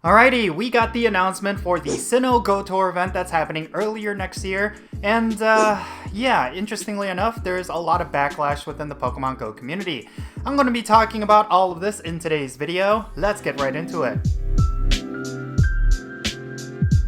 Alrighty, we got the announcement for the Sinnoh GO Tour event that's happening earlier next year, and yeah, interestingly enough, there's a lot of backlash within the Pokemon Go community. I'm going to be talking about all of this in today's video. Let's get right into it.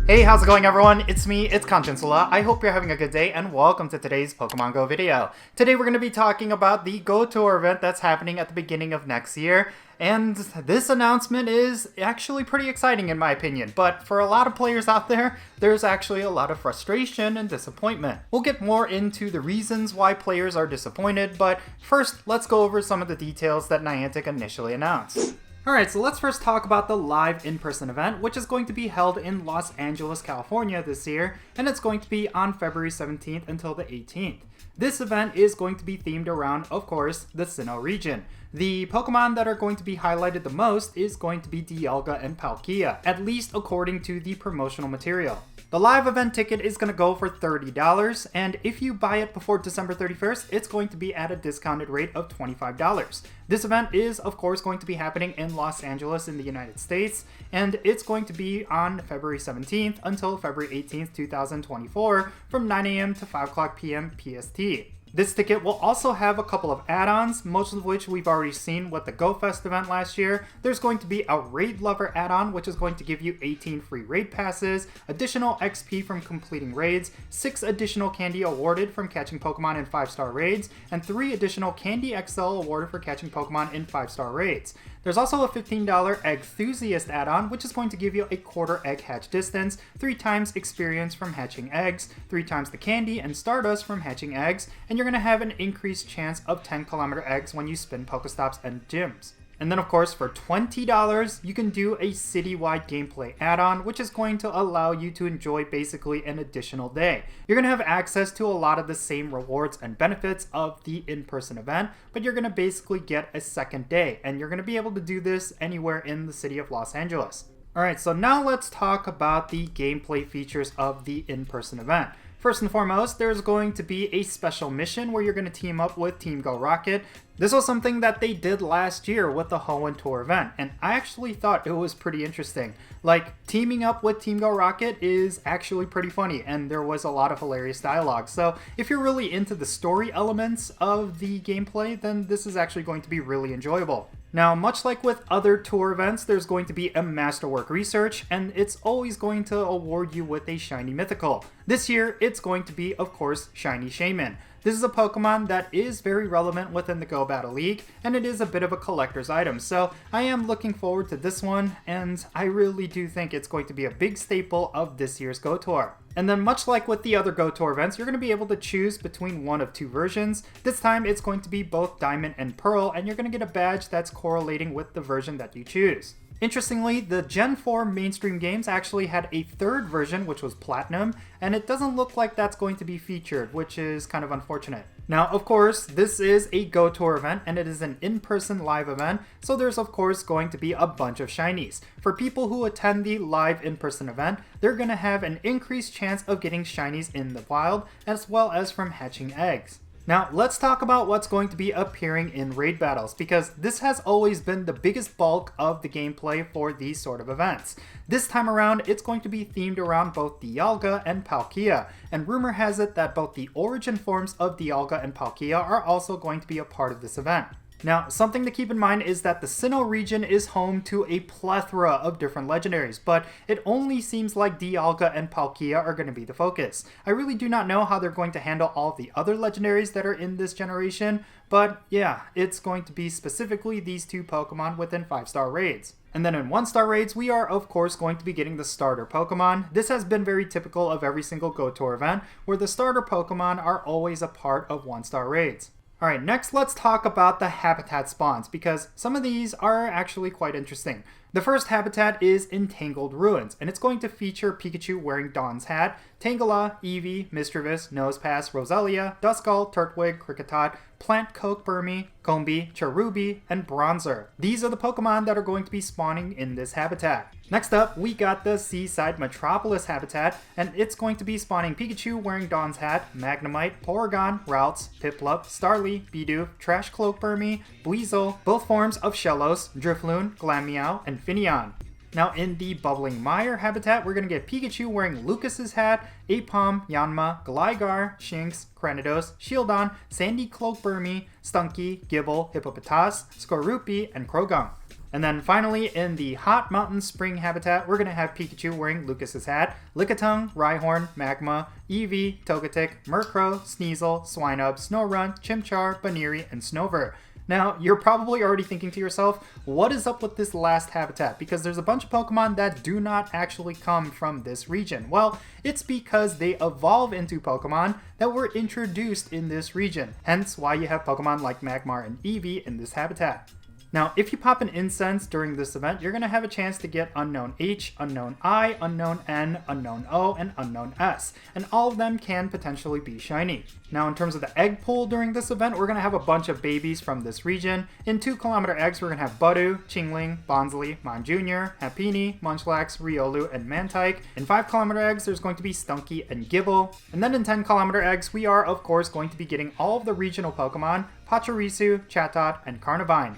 Hey, how's it going everyone? It's me, it's Jinsula. I hope you're having a good day and welcome to today's Pokemon Go video. Today we're going to be talking about the GO Tour event that's happening at the beginning of next year. And this announcement is actually pretty exciting in my opinion, but for a lot of players out there, there's actually a lot of frustration and disappointment. We'll get more into the reasons why players are disappointed, but first let's go over some of the details that Niantic initially announced. Alright, so let's first talk about the live in-person event, which is going to be held in Los Angeles, California this year, and it's going to be on February 17th until the 18th. This event is going to be themed around, of course, the Sinnoh region. The Pokemon that are going to be highlighted the most is going to be Dialga and Palkia, at least according to the promotional material. The live event ticket is going to go for $30, and if you buy it before December 31st, it's going to be at a discounted rate of $25. This event is, of course, going to be happening in Los Angeles in the United States, and it's going to be on February 17th until February 18th, 2024, from 9 a.m. to 5:00 p.m. PST. This ticket will also have a couple of add-ons, most of which we've already seen with the Go Fest event last year. There's going to be a Raid Lover add-on, which is going to give you 18 free raid passes, additional XP from completing raids, 6 additional candy awarded from catching Pokemon in 5-star raids, and 3 additional Candy XL awarded for catching Pokemon in 5-star raids. There's also a $15 Eggthusiast add-on, which is going to give you a quarter egg hatch distance, 3 times experience from hatching eggs, 3 times the candy and Stardust from hatching eggs, and you're going to have an increased chance of 10-kilometer eggs when you spin Pokestops and gyms. And then of course for $20, you can do a citywide gameplay add-on, which is going to allow you to enjoy basically an additional day. You're going to have access to a lot of the same rewards and benefits of the in-person event, but you're going to basically get a second day, and you're going to be able to do this anywhere in the city of Los Angeles. Alright, so now let's talk about the gameplay features of the in-person event. First and foremost, there's going to be a special mission where you're going to team up with Team Go Rocket. This was something that they did last year with the GO Tour event, and I actually thought it was pretty interesting. Like, teaming up with Team Go Rocket is actually pretty funny, and there was a lot of hilarious dialogue. So if you're really into the story elements of the gameplay, then this is actually going to be really enjoyable. Now, much like with other tour events, there's going to be a Masterwork research, and it's always going to award you with a Shiny Mythical. This year, it's going to be, of course, Shiny Shaman. This is a Pokemon that is very relevant within the Go Battle League, and it is a bit of a collector's item, so I am looking forward to this one, and I really do think it's going to be a big staple of this year's Go Tour. And then much like with the other Go Tour events, you're going to be able to choose between one of 2 versions. This time it's going to be both Diamond and Pearl, and you're going to get a badge that's correlating with the version that you choose. Interestingly, the Gen 4 mainstream games actually had a 3rd version, which was Platinum, and it doesn't look like that's going to be featured, which is kind of unfortunate. Now, of course, this is a Go Tour event, and it is an in-person live event, so there's of course going to be a bunch of shinies. For people who attend the live in-person event, they're going to have an increased chance of getting shinies in the wild, as well as from hatching eggs. Now, let's talk about what's going to be appearing in raid battles, because this has always been the biggest bulk of the gameplay for these sort of events. This time around, it's going to be themed around both Dialga and Palkia, and rumor has it that both the origin forms of Dialga and Palkia are also going to be a part of this event. Now, something to keep in mind is that the Sinnoh region is home to a plethora of different legendaries, but it only seems like Dialga and Palkia are going to be the focus. I really do not know how they're going to handle all of the other legendaries that are in this generation, but yeah, it's going to be specifically these 2 Pokemon within 5-star raids. And then in 1-star raids, we are of course going to be getting the starter Pokemon. This has been very typical of every single Go Tour event, where the starter Pokemon are always a part of 1-star raids. Alright, next let's talk about the habitat spawns, because some of these are actually quite interesting. The first habitat is Entangled Ruins, and it's going to feature Pikachu wearing Dawn's hat, Tangela, Eevee, Mischievous, Nosepass, Roselia, Duskull, Turtwig, Kricketot, Plant Coke Burmy, Combee, Cherubi, and Bronzer. These are the Pokemon that are going to be spawning in this habitat. Next up, we got the Seaside Metropolis habitat, and it's going to be spawning Pikachu wearing Dawn's hat, Magnemite, Porygon, Ralts, Piplup, Starly, Bidoof, Trash Cloak Burmy, Buizel, both forms of Shellos, Drifloon, Glameow, and Finneon. Now in the Bubbling Mire habitat, we're going to get Pikachu wearing Lucas's hat, Apom, Yanma, Gligar, Shinx, Cranidos, Shieldon, Sandy Cloak Burmy, Stunky, Gibble, Hippopotas, Skorupi, and Krogunk. And then finally, in the Hot Mountain Spring habitat, we're going to have Pikachu wearing Lucas's hat, Lickitung, Rhyhorn, Magma, Eevee, Togetic, Murkrow, Sneasel, Swinub, Snorunt, Chimchar, Baniri, and Snover. Now, you're probably already thinking to yourself, what is up with this last habitat? Because there's a bunch of Pokemon that do not actually come from this region. Well, it's because they evolve into Pokemon that were introduced in this region. Hence why you have Pokemon like Magmar and Eevee in this habitat. Now, if you pop an incense during this event, you're going to have a chance to get Unknown H, Unknown I, Unknown N, Unknown O, and Unknown S, and all of them can potentially be shiny. Now, in terms of the egg pool during this event, we're going to have a bunch of babies from this region. In 2km eggs, we're going to have Budu, Chingling, Bonsly, Mon Jr., Happiny, Munchlax, Riolu, and Mantike. In 5km eggs, there's going to be Stunky and Gibble. And then in 10km eggs, we are, of course, going to be getting all of the regional Pokemon, Pachirisu, Chatot, and Carnivine.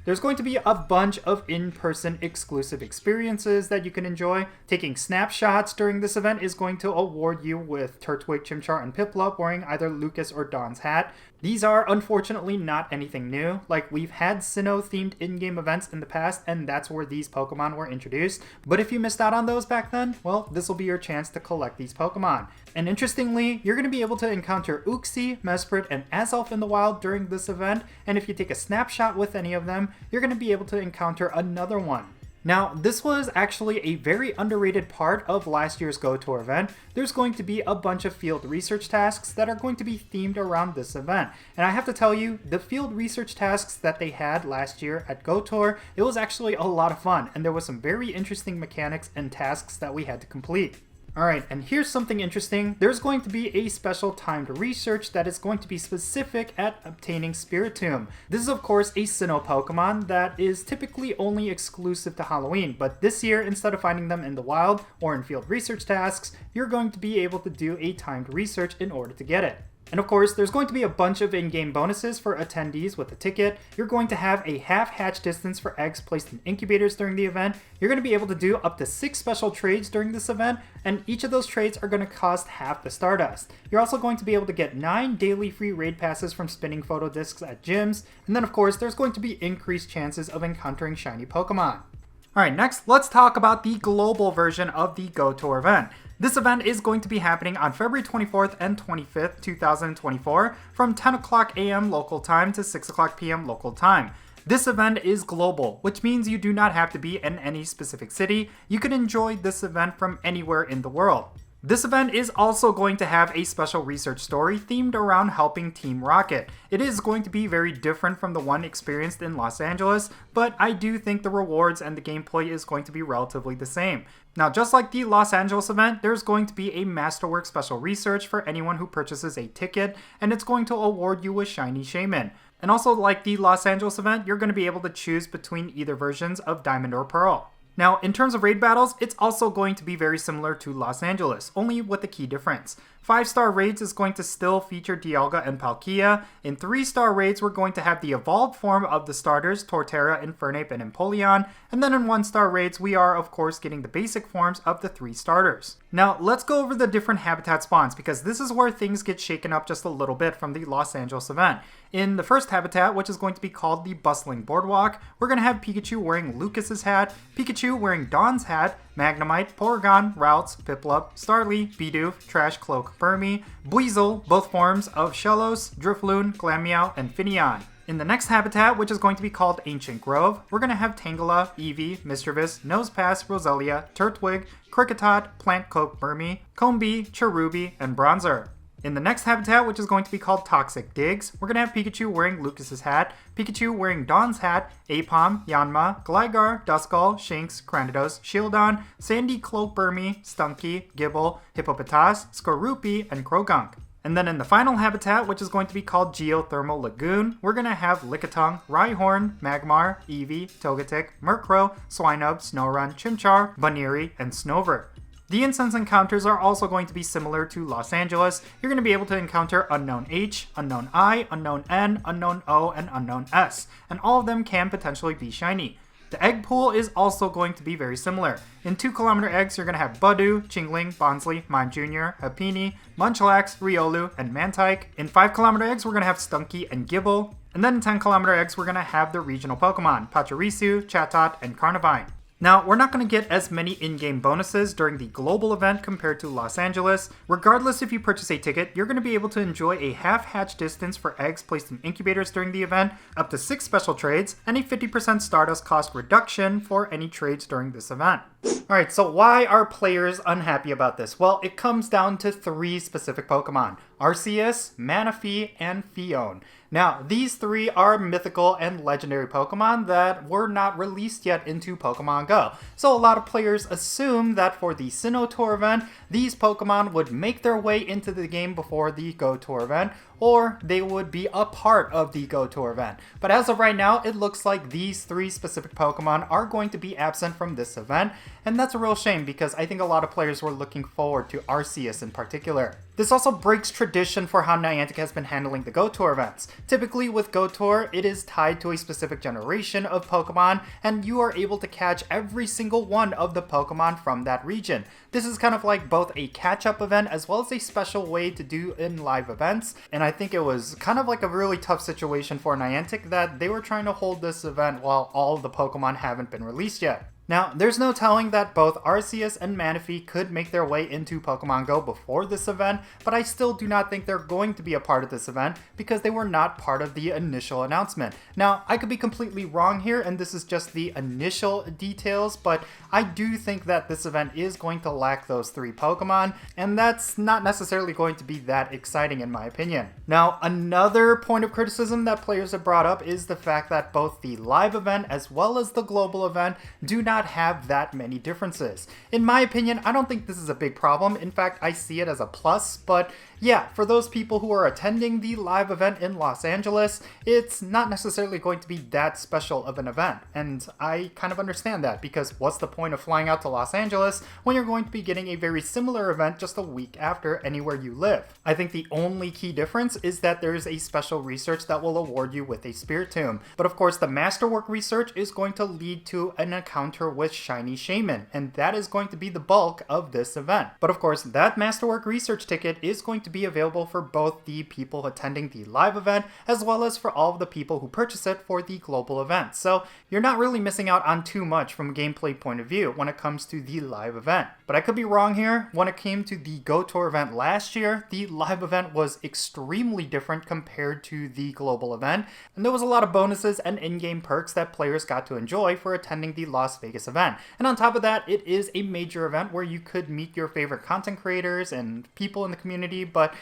There's going to be a bunch of in-person exclusive experiences that you can enjoy. Taking snapshots during this event is going to award you with Turtwig, Chimchar, and Piplup wearing either Lucas or Dawn's hat. These are unfortunately not anything new. Like, we've had Sinnoh themed in-game events in the past, and that's where these Pokemon were introduced. But if you missed out on those back then, well, this will be your chance to collect these Pokemon. And interestingly, you're going to be able to encounter Uxie, Mesprit, and Azelf in the wild during this event, and if you take a snapshot with any of them, you're going to be able to encounter another one. Now, this was actually a very underrated part of last year's GO Tour event. There's going to be a bunch of field research tasks that are going to be themed around this event. And I have to tell you, the field research tasks that they had last year at GO Tour, it was actually a lot of fun, and there was some very interesting mechanics and tasks that we had to complete. Alright, and here's something interesting. There's going to be a special timed research that is going to be specific at obtaining Spiritomb. This is of course a Sinnoh Pokemon that is typically only exclusive to Halloween, but this year, instead of finding them in the wild or in field research tasks, you're going to be able to do a timed research in order to get it. And of course, there's going to be a bunch of in-game bonuses for attendees with a ticket. You're going to have a half hatch distance for eggs placed in incubators during the event. You're going to be able to do up to 6 special trades during this event, and each of those trades are going to cost half the Stardust. You're also going to be able to get 9 daily free raid passes from spinning photo discs at gyms, and then of course, there's going to be increased chances of encountering shiny Pokemon. Alright, next, let's talk about the global version of the GO Tour event. This event is going to be happening on February 24th and 25th, 2024 from 10 o'clock a.m. local time to 6 o'clock p.m. local time. This event is global, which means you do not have to be in any specific city. You can enjoy this event from anywhere in the world. This event is also going to have a special research story themed around helping Team Rocket. It is going to be very different from the one experienced in Los Angeles, but I do think the rewards and the gameplay is going to be relatively the same. Now, just like the Los Angeles event, there's going to be a Masterwork special research for anyone who purchases a ticket, and it's going to award you with Shiny Shaman. And also, like the Los Angeles event, you're going to be able to choose between either versions of Diamond or Pearl. Now, in terms of raid battles, it's also going to be very similar to Los Angeles, only with a key difference. 5-star raids is going to still feature Dialga and Palkia. In 3-star raids, we're going to have the evolved form of the starters, Torterra, Infernape, and Empoleon. And then in 1-star raids, we are, of course, getting the basic forms of the 3 starters. Now, let's go over the different habitat spawns, because this is where things get shaken up just a little bit from the Los Angeles event. In the first habitat, which is going to be called the Bustling Boardwalk, we're going to have Pikachu wearing Lucas's hat, Pikachu wearing Dawn's hat, Magnemite, Porygon, Routes, Piplup, Starly, Bidoof, Trash Cloak, Burmy, Buizel, both forms of Shellos, Drifloon, Glameow, and Finneon. In the next habitat, which is going to be called Ancient Grove, we're going to have Tangela, Eevee, Mischievous, Nosepass, Roselia, Turtwig, Kricketot, Plant Cloak Burmy, Combee, Cherubi, and Bronzer. In the next habitat, which is going to be called Toxic Digs, we're going to have Pikachu wearing Lucas's hat, Pikachu wearing Dawn's hat, Apom, Yanma, Gligar, Duskull, Shinx, Cranidos, Shieldon, Sandy Cloak Burmy, Stunky, Gibble, Hippopotas, Skorupi, and Krogunk. And then in the final habitat, which is going to be called Geothermal Lagoon, we're going to have Lickitung, Rhyhorn, Magmar, Eevee, Togetic, Murkrow, Swinub, Snorunt, Chimchar, Baniri, and Snover. The incense encounters are also going to be similar to Los Angeles. You're going to be able to encounter Unknown H, Unknown I, Unknown N, Unknown O, and Unknown S, and all of them can potentially be shiny. The egg pool is also going to be very similar. In 2km eggs, you're going to have Budew, Chingling, Bonsly, Mime Jr., Happiny, Munchlax, Riolu, and Mantike. In 5km eggs, we're going to have Stunky and Gibble. And then in 10km eggs, we're going to have the regional Pokemon, Pachirisu, Chatot, and Carnivine. Now, we're not going to get as many in-game bonuses during the global event compared to Los Angeles. Regardless if you purchase a ticket, you're going to be able to enjoy a half-hatch distance for eggs placed in incubators during the event, up to 6 special trades, and a 50% Stardust cost reduction for any trades during this event. Alright, so why are players unhappy about this? Well, it comes down to 3 specific Pokemon: Arceus, Manaphy, and Phione. Now, these 3 are mythical and legendary Pokemon that were not released yet into Pokemon Go. So a lot of players assume that for the Sinnoh Tour event, these Pokemon would make their way into the game before the Go Tour event, or they would be a part of the Go Tour event. But as of right now, it looks like these 3 specific Pokemon are going to be absent from this event, and that's a real shame because I think a lot of players were looking forward to Arceus in particular. This also breaks tradition for how Niantic has been handling the Go Tour events. Typically with Go Tour, it is tied to a specific generation of Pokemon, and you are able to catch every single one of the Pokemon from that region. This is kind of like both a catch-up event as well as a special way to do in live events, and I think it was kind of like a really tough situation for Niantic that they were trying to hold this event while all the Pokemon haven't been released yet. Now, there's no telling that both Arceus and Manaphy could make their way into Pokemon Go before this event, but I still do not think they're going to be a part of this event because they were not part of the initial announcement. Now, I could be completely wrong here, and this is just the initial details, but I do think that this event is going to lack those 3 Pokemon, and that's not necessarily going to be that exciting in my opinion. Now, another point of criticism that players have brought up is the fact that both the live event as well as the global event do not have that many differences. In my opinion, I don't think this is a big problem. In fact, I see it as a plus, but yeah, for those people who are attending the live event in Los Angeles, it's not necessarily going to be that special of an event. And I kind of understand that because what's the point of flying out to Los Angeles when you're going to be getting a very similar event just a week after anywhere you live? I think the only key difference is that there's a special research that will award you with a Spirit Tomb. But of course, the Masterwork research is going to lead to an encounter with Shiny Shaman, and that is going to be the bulk of this event. But of course, that Masterwork research ticket is going to be available for both the people attending the live event as well as for all of the people who purchase it for the global event. So you're not really missing out on too much from a gameplay point of view when it comes to the live event. But I could be wrong here. When it came to the Go Tour event last year, the live event was extremely different compared to the global event, and there was a lot of bonuses and in-game perks that players got to enjoy for attending the Las Vegas event. And on top of that, it is a major event where you could meet your favorite content creators and people in the community, but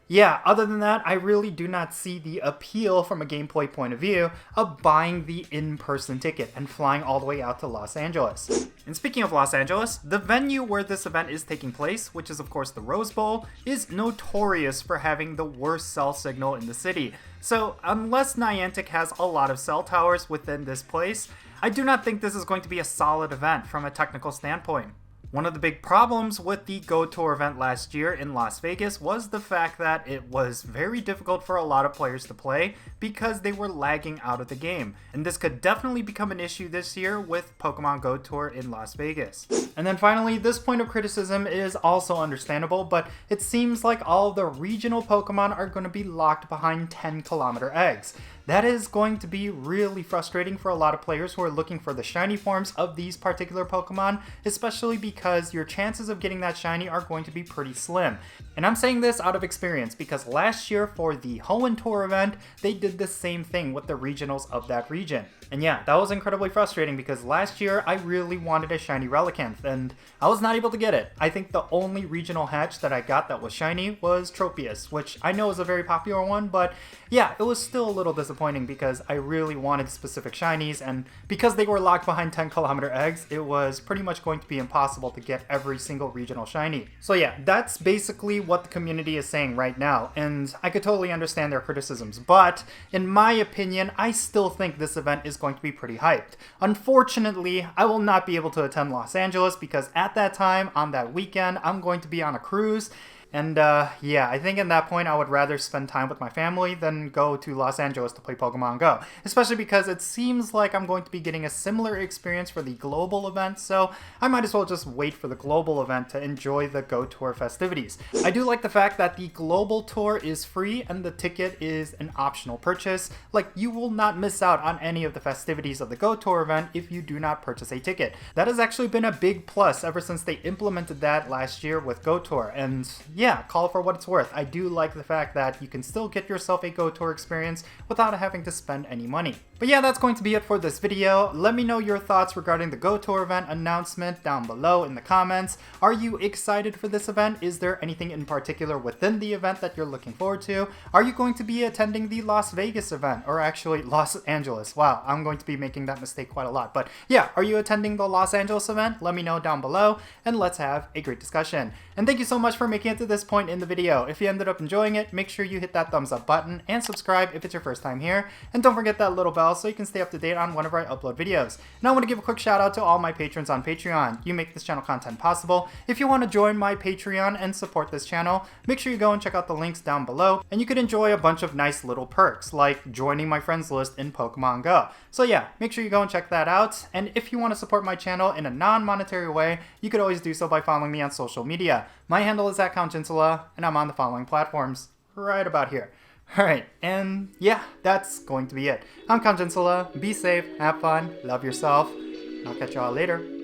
yeah, other than that, I really do not see the appeal from a gameplay point of view of buying the in-person ticket and flying all the way out to Los Angeles. And speaking of Los Angeles, the venue where this event is taking place, which is of course the Rose Bowl, is notorious for having the worst cell signal in the city. So unless Niantic has a lot of cell towers within this place, I do not think this is going to be a solid event from a technical standpoint. One of the big problems with the Go Tour event last year in Las Vegas was the fact that it was very difficult for a lot of players to play because they were lagging out of the game. And this could definitely become an issue this year with Pokemon Go Tour in Las Vegas. And then finally, this point of criticism is also understandable, but it seems like all of the regional Pokemon are going to be locked behind 10km eggs. That is going to be really frustrating for a lot of players who are looking for the shiny forms of these particular Pokemon, especially because your chances of getting that shiny are going to be pretty slim. And I'm saying this out of experience because last year for the Hoenn Tour event, they did the same thing with the regionals of that region. And yeah, that was incredibly frustrating because last year I really wanted a shiny Relicanth and I was not able to get it. I think the only regional hatch that I got that was shiny was Tropius, which I know is a very popular one, but yeah, it was still a little disappointing because I really wanted specific shinies, and because they were locked behind 10km eggs, it was pretty much going to be impossible to get every single regional shiny. So yeah, that's basically what the community is saying right now, and I could totally understand their criticisms, but in my opinion, I still think this event is going to be pretty hyped. Unfortunately, I will not be able to attend Los Angeles because at that time, on that weekend, I'm going to be on a cruise. And yeah, I think at that point I would rather spend time with my family than go to Los Angeles to play Pokemon Go. Especially because it seems like I'm going to be getting a similar experience for the global event, so I might as well just wait for the global event to enjoy the Go Tour festivities. I do like the fact that the global tour is free and the ticket is an optional purchase. Like, you will not miss out on any of the festivities of the Go Tour event if you do not purchase a ticket. That has actually been a big plus ever since they implemented that last year with Go Tour, and yeah, call for what it's worth. I do like the fact that you can still get yourself a Go Tour experience without having to spend any money. But yeah, that's going to be it for this video. Let me know your thoughts regarding the Go Tour event announcement down below in the comments. Are you excited for this event? Is there anything in particular within the event that you're looking forward to? Are you going to be attending the Las Vegas event, or actually Los Angeles? Wow, I'm going to be making that mistake quite a lot. But yeah, are you attending the Los Angeles event? Let me know down below and let's have a great discussion. And thank you so much for making it to this point in the video. If you ended up enjoying it, make sure you hit that thumbs up button and subscribe if it's your first time here. And don't forget that little bell so you can stay up to date on whenever I upload videos. And I want to give a quick shout out to all my patrons on Patreon. You make this channel content possible. If you want to join my Patreon and support this channel, make sure you go and check out the links down below, and you could enjoy a bunch of nice little perks like joining my friends list in Pokemon Go. So yeah, make sure you go and check that out. And if you want to support my channel in a non-monetary way, you could always do so by following me on social media. My handle is @Jinsula, and I'm on the following platforms right about here. Alright, and yeah, that's going to be it. I'm Jinsula. Be safe, have fun, love yourself, and I'll catch y'all later.